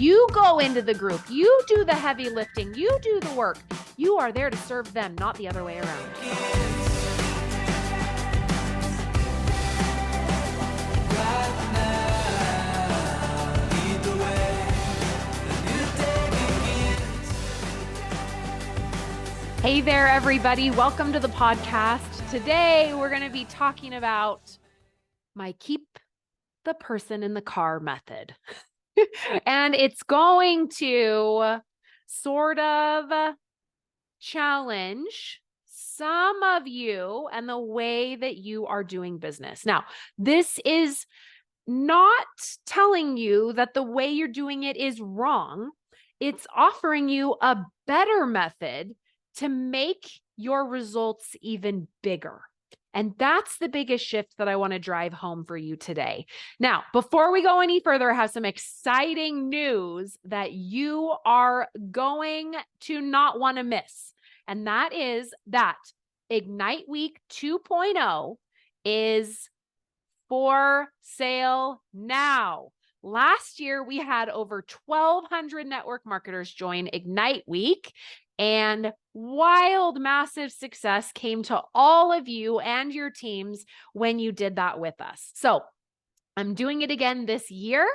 You go into the group. You do the heavy lifting. You do the work. You are there to serve them, not the other way around. Hey there, everybody. Welcome to the podcast. Today, we're going to be talking about my keep the person in the car method. And it's going to sort of challenge some of you and the way that you are doing business. Now, this is not telling you that the way you're doing it is wrong. It's offering you a better method to make your results even bigger. And that's the biggest shift that I want to drive home for you today. Now, before we go any further, I have some exciting news that you are going to not want to miss. And that is that Ignite Week 2.0 is for sale now. Last year, we had over 1,200 network marketers join Ignite Week, and wild, massive success came to all of you and your teams when you did that with us. So I'm doing it again this year,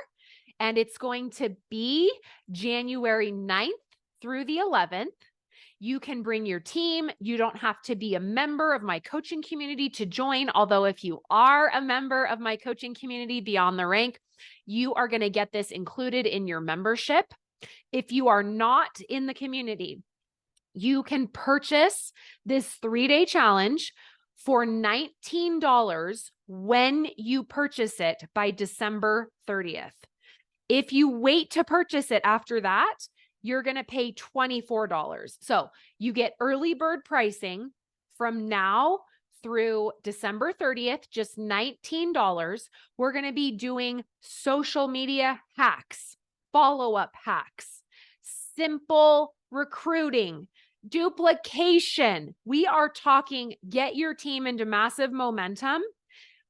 and it's going to be January 9th through the 11th. You can bring your team. You don't have to be a member of my coaching community to join. Although if you are a member of my coaching community Beyond the Rank, you are going to get this included in your membership. If you are not in the community, you can purchase this 3-day challenge for $19 when you purchase it by December 30th. If you wait to purchase it after that, you're going to pay $24. So you get early bird pricing from now through December 30th, just $19. We're going to be doing social media hacks, follow-up hacks, simple recruiting, duplication. We are talking get your team into massive momentum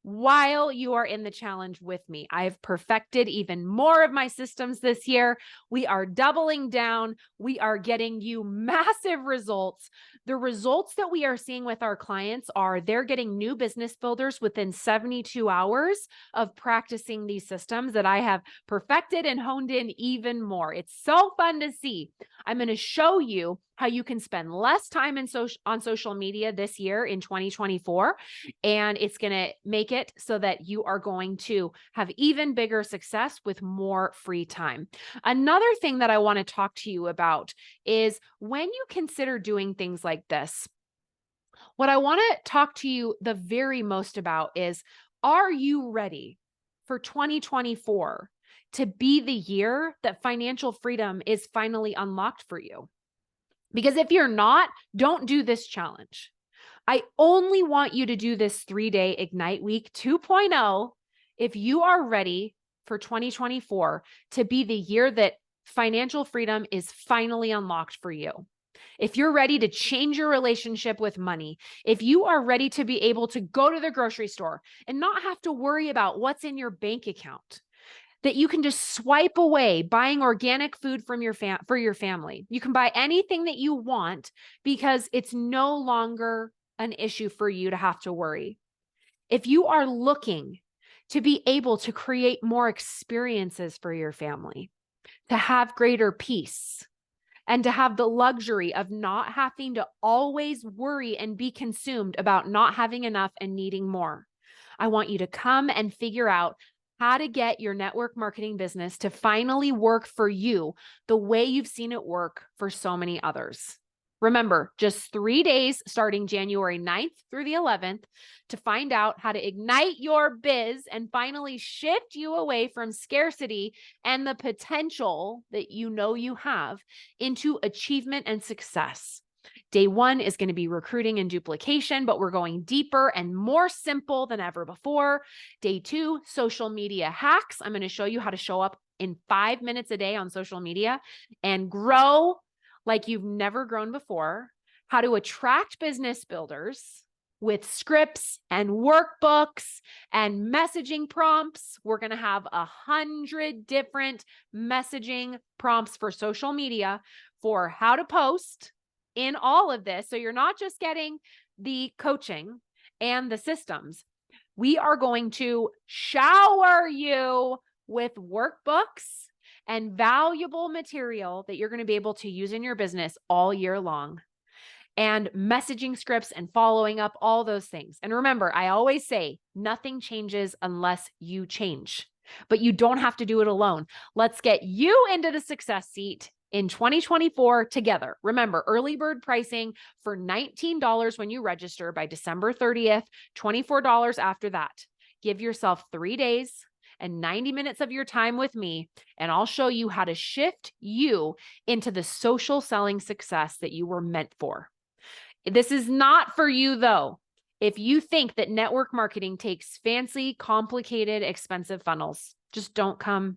while you are in the challenge with me. I've perfected even more of my systems this year. We are doubling down. We are getting you massive results. The results that we are seeing with our clients are they're getting new business builders within 72 hours of practicing these systems that I have perfected and honed in even more. It's so fun to see. I'm going to show you how you can spend less time on social media this year in 2024. And it's going to make it so that you are going to have even bigger success with more free time. Another thing that I want to talk to you about is when you consider doing things like this, what I want to talk to you the very most about is, are you ready for 2024 to be the year that financial freedom is finally unlocked for you? Because if you're not, don't do this challenge. I only want you to do this 3-day Ignite Week 2.0 if you are ready for 2024 to be the year that financial freedom is finally unlocked for you. If you're ready to change your relationship with money, if you are ready to be able to go to the grocery store and not have to worry about what's in your bank account, that you can just swipe away buying organic food from for your family. You can buy anything that you want because it's no longer an issue for you to have to worry. If you are looking to be able to create more experiences for your family, to have greater peace, and to have the luxury of not having to always worry and be consumed about not having enough and needing more, I want you to come and figure out how to get your network marketing business to finally work for you the way you've seen it work for so many others. Remember, just 3 days starting January 9th through the 11th to find out how to ignite your biz and finally shift you away from scarcity and the potential that you know you have into achievement and success. Day 1 is going to be recruiting and duplication, but we're going deeper and more simple than ever before. Day 2, social media hacks. I'm going to show you how to show up in 5 minutes a day on social media and grow like you've never grown before, how to attract business builders, with scripts and workbooks and messaging prompts. We're going to have 100 different messaging prompts for social media for how to post in all of this. So you're not just getting the coaching and the systems. We are going to shower you with workbooks and valuable material that you're going to be able to use in your business all year long, and messaging scripts and following up, all those things. And remember, I always say nothing changes unless you change, but you don't have to do it alone. Let's get you into the success seat in 2024 together. Remember, early bird pricing for $19 when you register by December 30th, $24 after that. Give yourself 3 days and 90 minutes of your time with me, and I'll show you how to shift you into the social selling success that you were meant for. This is not for you, though, if you think that network marketing takes fancy, complicated, expensive funnels. Just don't come.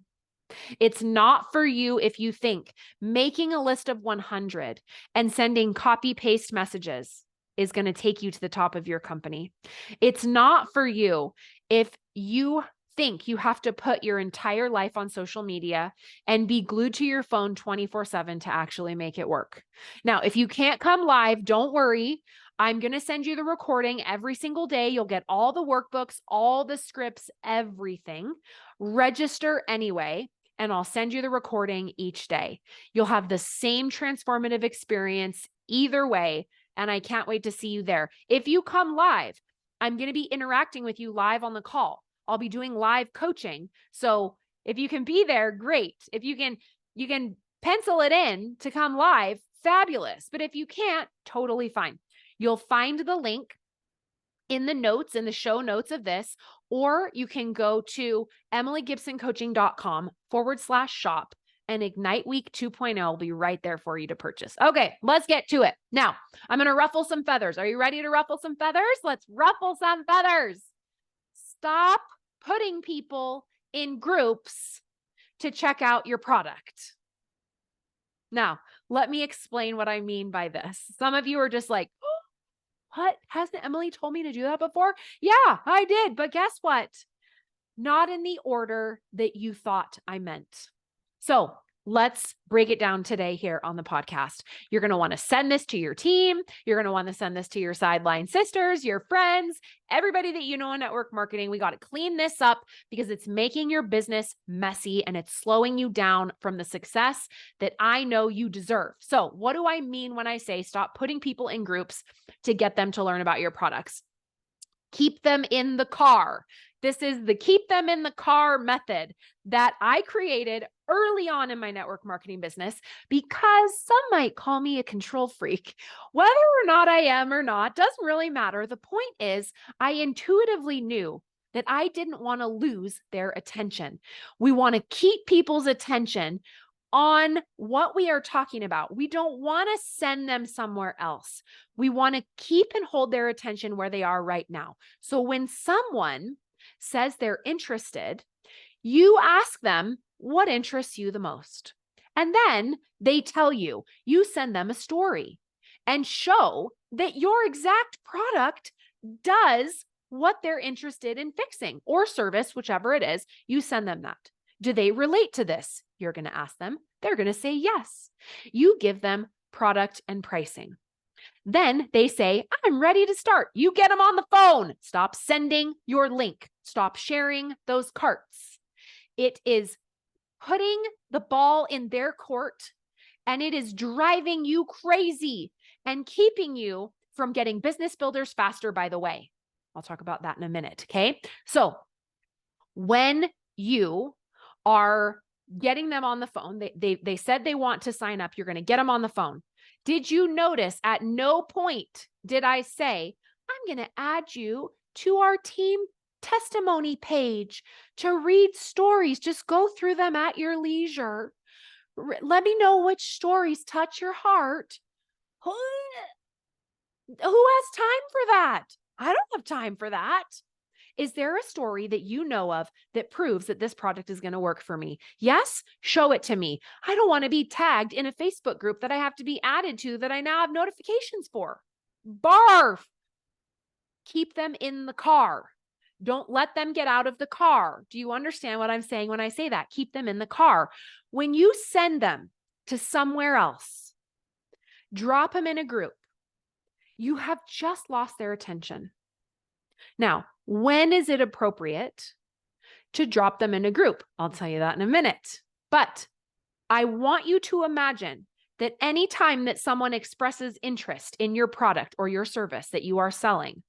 It's not for you if you think making a list of 100 and sending copy-paste messages is going to take you to the top of your company. It's not for you if you think you have to put your entire life on social media and be glued to your phone 24/7 to actually make it work. Now, if you can't come live, don't worry. I'm going to send you the recording every single day. You'll get all the workbooks, all the scripts, everything. Register anyway, and I'll send you the recording each day. You'll have the same transformative experience either way, and I can't wait to see you there. If you come live, I'm going to be interacting with you live on the call. I'll be doing live coaching. So if you can be there, great. If you can pencil it in to come live, fabulous. But if you can't, totally fine. You'll find the link in the notes, in the show notes of this, or you can go to emilygibsoncoaching.com/shop, and Ignite Week 2.0 will be right there for you to purchase. Okay, let's get to it. Now, I'm going to ruffle some feathers. Are you ready to ruffle some feathers? Let's ruffle some feathers. Stop putting people in groups to check out your product. Now, let me explain what I mean by this. Some of you are just like, oh, what? Hasn't Emily told me to do that before? Yeah, I did. But guess what? Not in the order that you thought I meant. So let's break it down today here on the podcast. You're going to want to send this to your team. You're going to want to send this to your sideline sisters, your friends, everybody that you know in network marketing. We got to clean this up because it's making your business messy and it's slowing you down from the success that I know you deserve. So what do I mean when I say stop putting people in groups to get them to learn about your products? Keep them in the car. This is the keep them in the car method that I created early on in my network marketing business because some might call me a control freak. Whether or not I am or not, doesn't really matter. The point is, I intuitively knew that I didn't want to lose their attention. We want to keep people's attention on what we are talking about. We don't want to send them somewhere else. We want to keep and hold their attention where they are right now. So when someone says they're interested, you ask them what interests you the most. And then they tell you, you send them a story and show that your exact product does what they're interested in fixing or service, whichever it is, you send them that. Do they relate to this? You're going to ask them. They're going to say yes. You give them product and pricing. Then they say, I'm ready to start. You get them on the phone. Stop sending your link. Stop sharing those carts. It is putting the ball in their court, and it is driving you crazy and keeping you from getting business builders faster, by the way. I'll talk about that in a minute, okay? So when you are getting them on the phone, they said they want to sign up, you're going to get them on the phone. Did you notice at no point did I say, I'm going to add you to our team testimony page to read stories. Just go through them at your leisure. Let me know which stories touch your heart. Who has time for that? I don't have time for that. Is there a story that you know of that proves that this product is going to work for me? Yes, show it to me. I don't want to be tagged in a Facebook group that I have to be added to that I now have notifications for. Barf. Keep them in the car. Don't let them get out of the car. Do you understand what I'm saying when I say that? Keep them in the car. When you send them to somewhere else, drop them in a group, you have just lost their attention. Now, when is it appropriate to drop them in a group? I'll tell you that in a minute. But I want you to imagine that anytime that someone expresses interest in your product or your service that you are selling,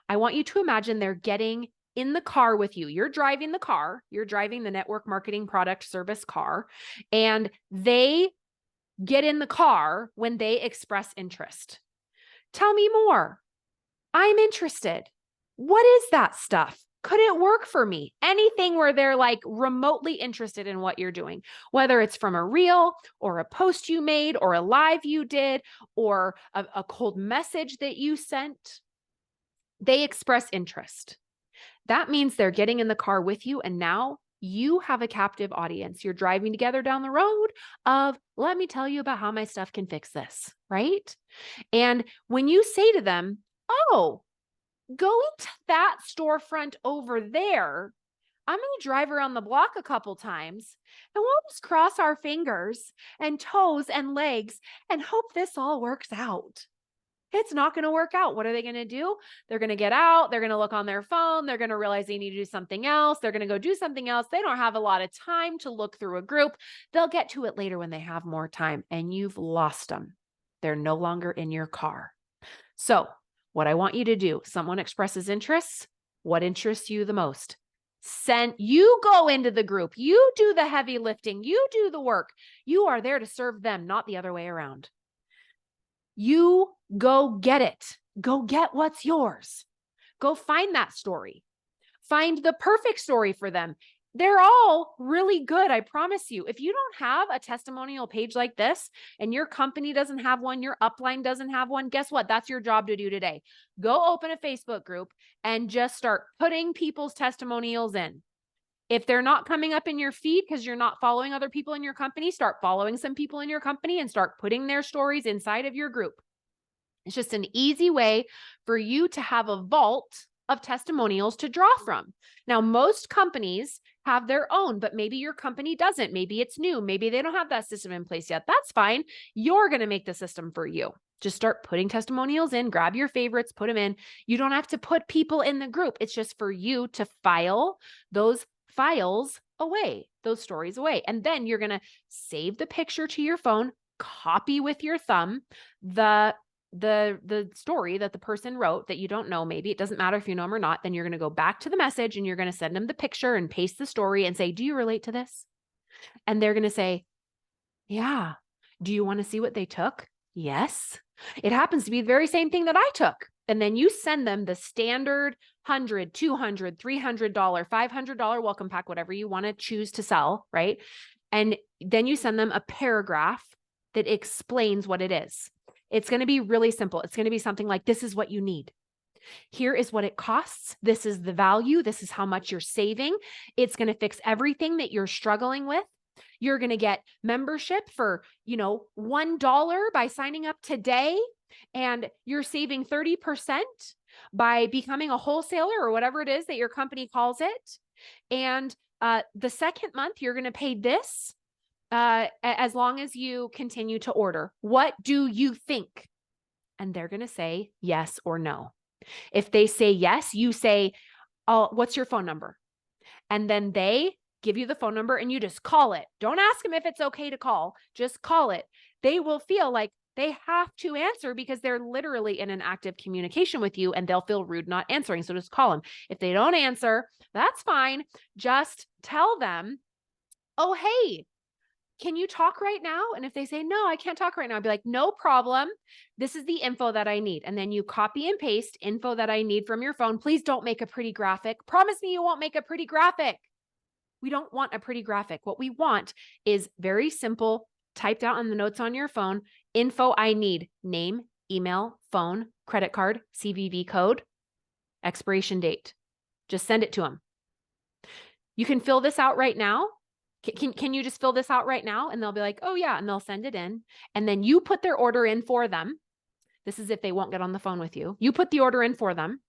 I want you to imagine they're getting in the car with you. You're driving the car, you're driving the network marketing product service car, and they get in the car when they express interest. Tell me more. I'm interested. What is that stuff? Could it work for me? Anything where they're like remotely interested in what you're doing, whether it's from a reel or a post you made or a live you did or a cold message that you sent, they express interest. That means they're getting in the car with you, and now you have a captive audience. You're driving together down the road of, let me tell you about how my stuff can fix this, right? And when you say to them, oh, go into that storefront over there, I'm going to drive around the block a couple times and we'll just cross our fingers and toes and legs and hope this all works out. It's not going to work out. What are they going to do? They're going to get out. They're going to look on their phone. They're going to realize they need to do something else. They're going to go do something else. They don't have a lot of time to look through a group. They'll get to it later when they have more time, and you've lost them. They're no longer in your car. So what I want you to do, someone expresses interests. What interests you the most? You go into the group. You do the heavy lifting. You do the work. You are there to serve them, not the other way around. You go get it. Go get what's yours. Go find that story. Find the perfect story for them. They're all really good, I promise you. If you don't have a testimonial page like this and your company doesn't have one, your upline doesn't have one, guess what? That's your job to do today. Go open a Facebook group and just start putting people's testimonials in. If they're not coming up in your feed because you're not following other people in your company, start following some people in your company and start putting their stories inside of your group. It's just an easy way for you to have a vault of testimonials to draw from. Now, most companies have their own, but maybe your company doesn't. Maybe it's new. Maybe they don't have that system in place yet. That's fine. You're going to make the system for you. Just start putting testimonials in, grab your favorites, put them in. You don't have to put people in the group. It's just for you to file those files away, those stories away. And then you're going to save the picture to your phone, copy with your thumb the story that the person wrote that you don't know. Maybe it doesn't matter if you know them or not. Then you're going to go back to the message and you're going to send them the picture and paste the story and say, do you relate to this? And they're going to say, yeah. Do you want to see what they took? Yes. It happens to be the very same thing that I took. And then you send them the standard $100, $200, $300, $500 welcome pack, whatever you want to choose to sell, right? And then you send them a paragraph that explains what it is. It's going to be really simple. It's going to be something like, this is what you need. Here is what it costs. This is the value. This is how much you're saving. It's going to fix everything that you're struggling with. You're going to get membership for, $1 by signing up today. And you're saving 30% by becoming a wholesaler or whatever it is that your company calls it. And the second month, you're going to pay this as long as you continue to order. What do you think? And they're going to say yes or no. If they say yes, you say, oh, what's your phone number? And then they give you the phone number and you just call it. Don't ask them if it's okay to call. Just call it. They will feel like they have to answer because they're literally in an active communication with you and they'll feel rude not answering. So just call them. If they don't answer, that's fine. Just tell them, oh, hey, can you talk right now? And if they say, no, I can't talk right now, I'd be like, no problem. This is the info that I need. And then you copy and paste info that I need from your phone. Please don't make a pretty graphic. Promise me you won't make a pretty graphic. We don't want a pretty graphic. What we want is very simple, typed out on the notes on your phone, info I need, name, email, phone, credit card, CVV code, expiration date. Just send it to them. You can fill this out right now. Can you just fill this out right now? And they'll be like, oh yeah. And they'll send it in. And then you put their order in for them. This is if they won't get on the phone with you. You put the order in for them.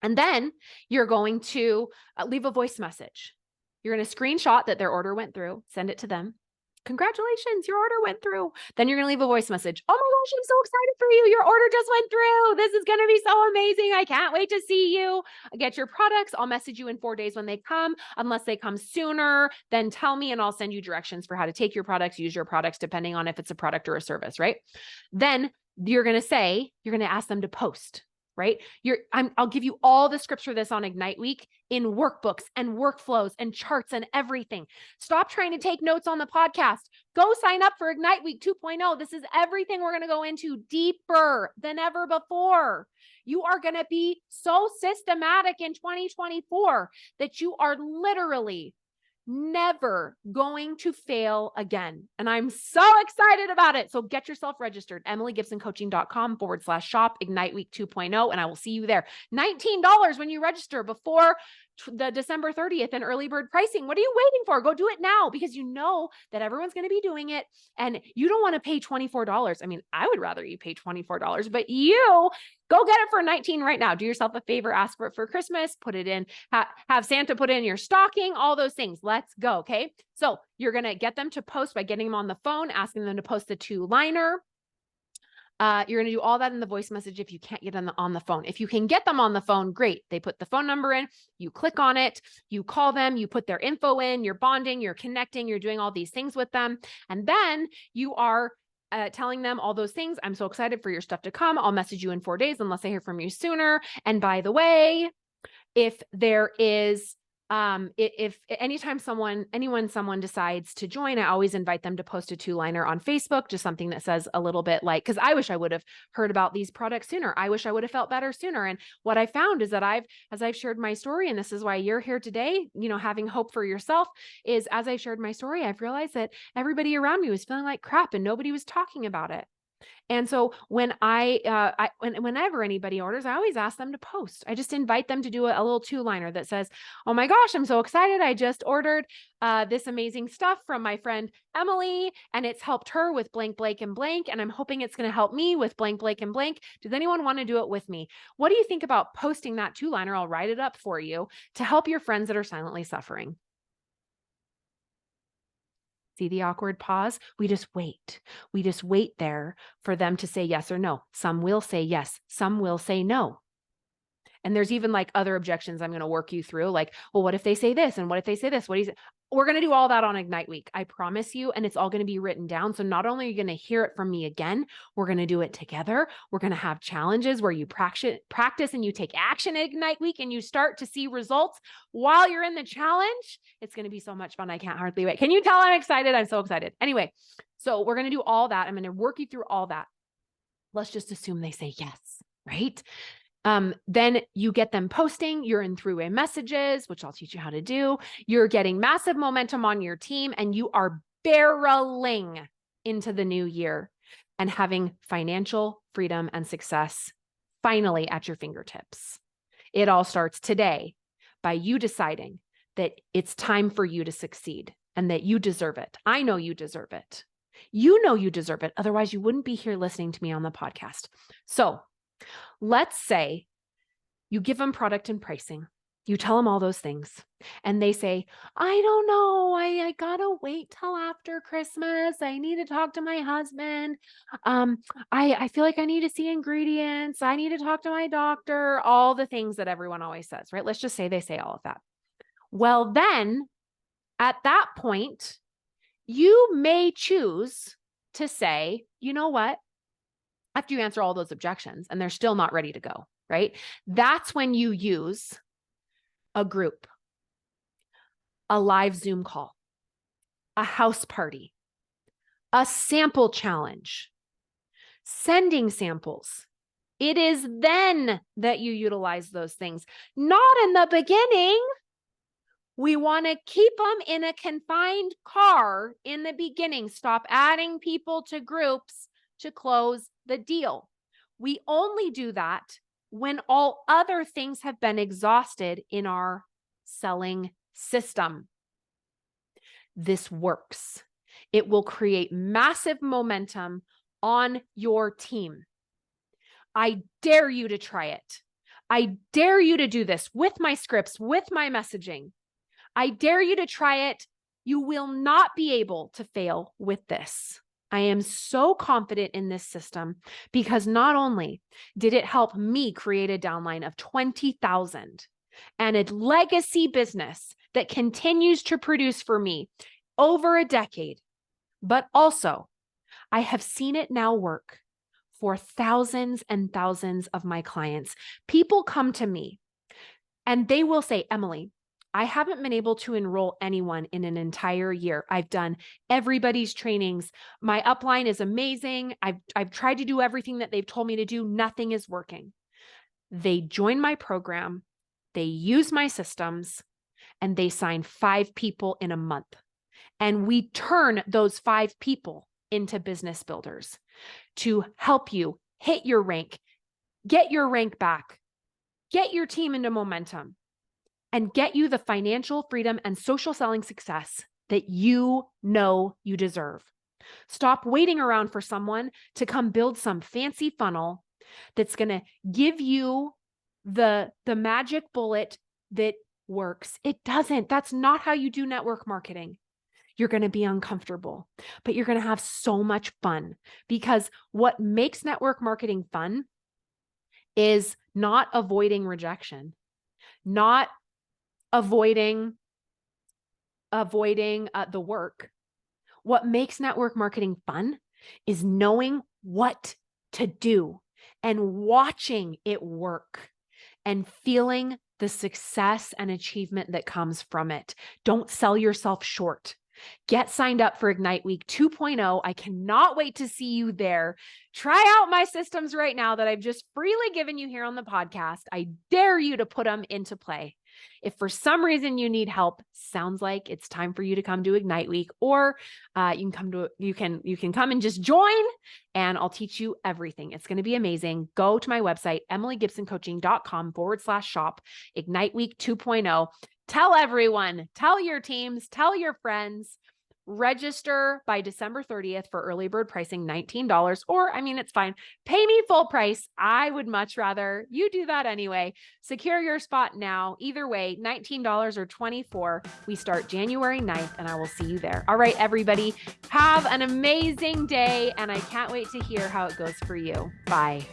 And then you're going to leave a voice message. You're going to screenshot that their order went through, send it to them. Congratulations, your order went through. Then you're going to leave a voice message. Oh my gosh, I'm so excited for you. Your order just went through. This is going to be so amazing. I can't wait to see you. Get your products. I'll message you in 4 days when they come. Unless they come sooner, then tell me and I'll send you directions for how to take your products, use your products, depending on if it's a product or a service, right? Then you're going to ask them to post. Right? I'll give you all the scripts for this on Ignite Week in workbooks and workflows and charts and everything. Stop trying to take notes on the podcast. Go sign up for Ignite Week 2.0. This is everything we're going to go into deeper than ever before. You are going to be so systematic in 2024 that you are literally never going to fail again. And I'm so excited about it. So get yourself registered, EmilyGibsonCoaching.com/shop Ignite Week 2.0. And I will see you there. $19 when you register before the December 30th and early bird pricing. What are you waiting for? Go do it now because you know that everyone's going to be doing it and you don't want to pay $24. I mean, I would rather you pay $24, but you go get it for $19 right now. Do yourself a favor, ask for it for Christmas, put it in, have Santa put it in your stocking, all those things. Let's go. Okay. So you're going to get them to post by getting them on the phone, asking them to post the 2-liner. You're going to do all that in the voice message if you can't get them on the phone. If you can get them on the phone, great. They put the phone number in, you click on it, you call them, you put their info in, you're bonding, you're connecting, you're doing all these things with them. And then you are telling them all those things. I'm so excited for your stuff to come. I'll message you in 4 days unless I hear from you sooner. And by the way, if there is if anytime someone decides to join, I always invite them to post a 2-liner on Facebook, just something that says a little bit like, because I wish I would have heard about these products sooner. I wish I would have felt better sooner. And what I found is that as I've shared my story, and this is why you're here today, having hope for yourself, is as I shared my story, I've realized that everybody around me was feeling like crap and nobody was talking about it. And so whenever anybody orders, I always ask them to post. I just invite them to do a little 2-liner that says, oh my gosh, I'm so excited. I just ordered this amazing stuff from my friend Emily, and it's helped her with blank, blank, and blank. And I'm hoping it's going to help me with blank, blank, and blank. Does anyone want to do it with me? What do you think about posting that 2-liner? I'll write it up for you to help your friends that are silently suffering. See the awkward pause? We just wait. We just wait there for them to say yes or no. Some will say yes. Some will say no. And there's even like other objections I'm going to work you through. Like, well, what if they say this? And what if they say this? We're going to do all that on Ignite Week. I promise you. And it's all going to be written down. So not only are you going to hear it from me again, we're going to do it together. We're going to have challenges where you practice and you take action at Ignite Week and you start to see results while you're in the challenge. It's going to be so much fun. I can't hardly wait. Can you tell I'm excited? I'm so excited. Anyway, so we're going to do all that. I'm going to work you through all that. Let's just assume they say yes, right? Then you get them posting, you're in three-way messages, which I'll teach you how to do. You're getting massive momentum on your team and you are barreling into the new year and having financial freedom and success finally at your fingertips. It all starts today by you deciding that it's time for you to succeed and that you deserve it. I know you deserve it. You know you deserve it. Otherwise, you wouldn't be here listening to me on the podcast. So let's say you give them product and pricing. You tell them all those things and they say, I don't know. I gotta wait till after Christmas. I need to talk to my husband. I feel like I need to see ingredients. I need to talk to my doctor, all the things that everyone always says, right? Let's just say they say all of that. Well, then at that point, you may choose to say, you know what? After you answer all those objections and they're still not ready to go, right? That's when you use a group, a live Zoom call, a house party, a sample challenge, sending samples. It is then that you utilize those things, not in the beginning. We want to keep them in a confined car in the beginning. Stop adding people to groups to close the deal. We only do that when all other things have been exhausted in our selling system. This works. It will create massive momentum on your team. I dare you to try it. I dare you to do this with my scripts, with my messaging. I dare you to try it. You will not be able to fail with this. I am so confident in this system because not only did it help me create a downline of 20,000 and a legacy business that continues to produce for me over a decade, but also I have seen it now work for thousands and thousands of my clients. People come to me and they will say, Emily, I haven't been able to enroll anyone in an entire year. I've done everybody's trainings. My upline is amazing. I've tried to do everything that they've told me to do. Nothing is working. They join my program, they use my systems, and they sign 5 people in a month. And we turn those 5 people into business builders to help you hit your rank, get your rank back, get your team into momentum, and get you the financial freedom and social selling success that you know you deserve. Stop waiting around for someone to come build some fancy funnel that's going to give you the magic bullet that works. It doesn't. That's not how you do network marketing. You're going to be uncomfortable, but you're going to have so much fun, because what makes network marketing fun is not avoiding rejection, not avoiding the work. What makes network marketing fun is knowing what to do and watching it work and feeling the success and achievement that comes from it. Don't sell yourself short. Get signed up for Ignite Week 2.0. I cannot wait to see you there. Try out my systems right now that I've just freely given you here on the podcast. I dare you to put them into play. If for some reason you need help, sounds like it's time for you to come to Ignite Week, or you can come and just join, and I'll teach you everything. It's going to be amazing. Go to my website, emilygibsoncoaching.com/shop, Ignite Week 2.0. Tell everyone, tell your teams, tell your friends. Register by December 30th for early bird pricing, $19, or it's fine. Pay me full price. I would much rather you do that anyway. Secure your spot now. Either way, $19 or $24. We start January 9th, and I will see you there. All right, everybody, have an amazing day, and I can't wait to hear how it goes for you. Bye.